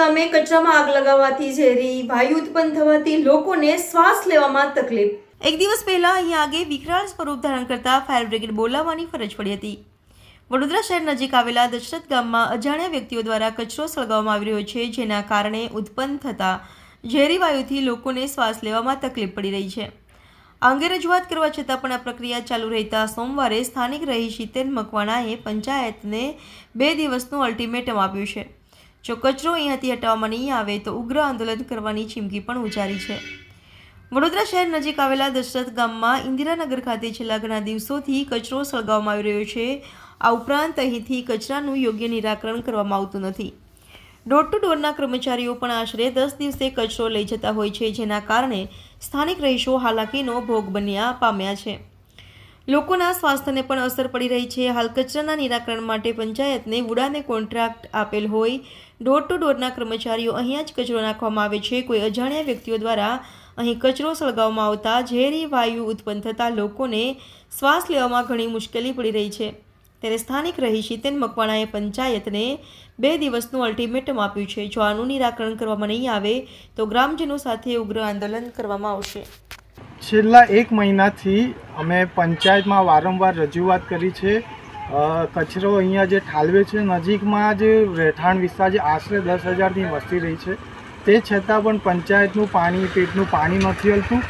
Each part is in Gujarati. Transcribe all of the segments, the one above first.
ગામે કચરામાં આગ લગાવવાથી ઝેરી વાયુ ઉત્પન્ન થવાથી લોકોને શ્વાસ લેવામાં તકલીફ. એક દિવસ પહેલા અહીં આગે વિકરાળ સ્વરૂપ ધારણ કરતા ફાયર બ્રિગેડ બોલાવવાની ફરજ પડી હતી. વડોદરા શહેર નજીક આવેલા દશરથ ગામમાં અજાણ્યા વ્યક્તિઓ દ્વારા કચરો સળગાવવામાં આવી રહ્યો છે, જેના કારણે ઉત્પન્ન થતા ઝેરી વાયુથી લોકોને શ્વાસ લેવામાં તકલીફ પડી રહી છે. આ અંગે રજૂઆત કરવા છતાં પણ આ પ્રક્રિયા ચાલુ રહેતા સોમવારે સ્થાનિક રહીશ હિતેન મકવાણાએ પંચાયતને 2 દિવસનું અલ્ટિમેટમ આપ્યું છે. જો કચરો અહીંયાથી હટાવવામાં નહીં આવે તો ઉગ્ર આંદોલન કરવાની ચીમકી પણ ઉચ્ચારી છે. વડોદરા શહેર નજીક આવેલા દશરથ ગામમાં ઇન્દિરાનગર ખાતે છેલ્લા ઘણા દિવસોથી કચરો સળગાવવામાં આવી રહ્યો છે. આ ઉપરાંત અહીંથી કચરાનું યોગ્ય નિરાકરણ કરવામાં આવતું નથી. ડોર ટુ ડોરના કર્મચારીઓ પણ આશરે 10 દિવસે કચરો લઈ જતા હોય છે, જેના કારણે સ્થાનિક રહીશો હાલાકીનો ભોગ બન્યા પામ્યા છે. લોકોના સ્વાસ્થ્યને પણ અસર પડી રહી છે. હાલ કચરાના નિરાકરણ માટે પંચાયતને વુડાને કોન્ટ્રાક્ટ આપેલ હોય ડોર ટુ ડોરના કર્મચારીઓ અહીંયા જ કચરો નાખવામાં આવે છે. કોઈ અજાણ્યા વ્યક્તિઓ દ્વારા અહીં કચરો સળગાવવામાં આવતા ઝેરી વાયુ ઉત્પન્ન થતાં લોકોને શ્વાસ લેવામાં ઘણી મુશ્કેલી પડી રહી છે. ત્યારે સ્થાનિક રહીશ હિતેન મકવાણાએ પંચાયતને 2 દિવસનું અલ્ટિમેટમ આપ્યું છે. જો આનું નિરાકરણ કરવામાં નહીં આવે તો ગ્રામજનો સાથે ઉગ્ર આંદોલન કરવામાં આવશે. છેલ્લા 1 મહિનાથી અમે પંચાયતમાં વારંવાર રજૂઆત કરી છે. કચરો અહીંયા જે ઠાલવે છે, નજીકમાં જે રહેઠાણ વિસ્તાર જે આશરે 10,000ની વસ્તી રહી છે, તે છતાં પણ પંચાયતનું પેટનું પાણી નથી હલતું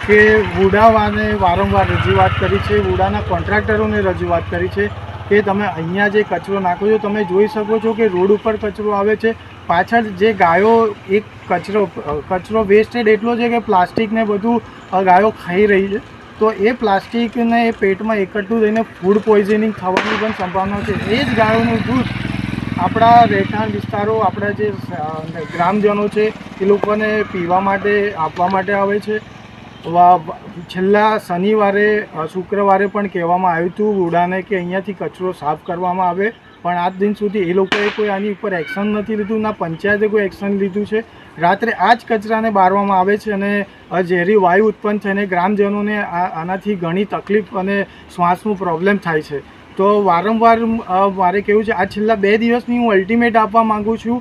કે વુડાવાને વારંવાર રજૂઆત કરી છે. વુડાના કોન્ટ્રાક્ટરોને રજૂઆત કરી છે કે તમે અહીંયા જે કચરો નાખો છો, તમે જોઈ શકો છો કે રોડ ઉપર કચરો આવે છે. પાછળ જે ગાયો એક કચરો વેસ્ટેડ એટલો છે કે પ્લાસ્ટિકને બધું ગાયો ખાઈ રહી છે. તો એ પ્લાસ્ટિકને એ પેટમાં એકઠું થઈને ફૂડ પોઈઝનિંગ થવાની પણ સંભાવના છે. એ જ ગાયોનું દૂધ આપણા રહેઠાણ વિસ્તારો, આપણા જે ગ્રામજનો છે એ લોકોને પીવા માટે આપવા માટે આવે છે. છેલ્લા શનિવારે શુક્રવારે પણ કહેવામાં આવ્યું હતું વુડાને કે અહીંયાથી કચરો સાફ કરવામાં આવે, પણ આજ દિન સુધી એ લોકોએ કોઈ આની ઉપર એક્શન નથી લીધું, ના પંચાયતે કોઈ એક્શન લીધું છે. રાત્રે આ જ કચરાને બારવામાં આવે છે અને ઝેરી વાયુ ઉત્પન્ન થઈને ગ્રામજનોને આનાથી ઘણી તકલીફ અને શ્વાસનો પ્રોબ્લેમ થાય છે. તો વારંવાર મારે કહેવું છે, આ છેલ્લા 2 દિવસની હું અલ્ટિમેટ આપવા માગું છું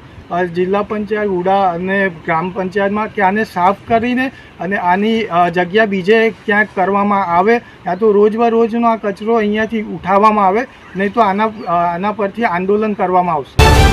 જિલ્લા પંચાયત, વુડા અને ગ્રામ પંચાયતમાં કે આને સાફ કરીને અને આની જગ્યા બીજે ક્યાંક કરવામાં આવે, યા તો રોજનો આ કચરો અહીંયાથી ઉઠાવવામાં આવે, નહીં તો આના પરથી આંદોલન કરવામાં આવશે.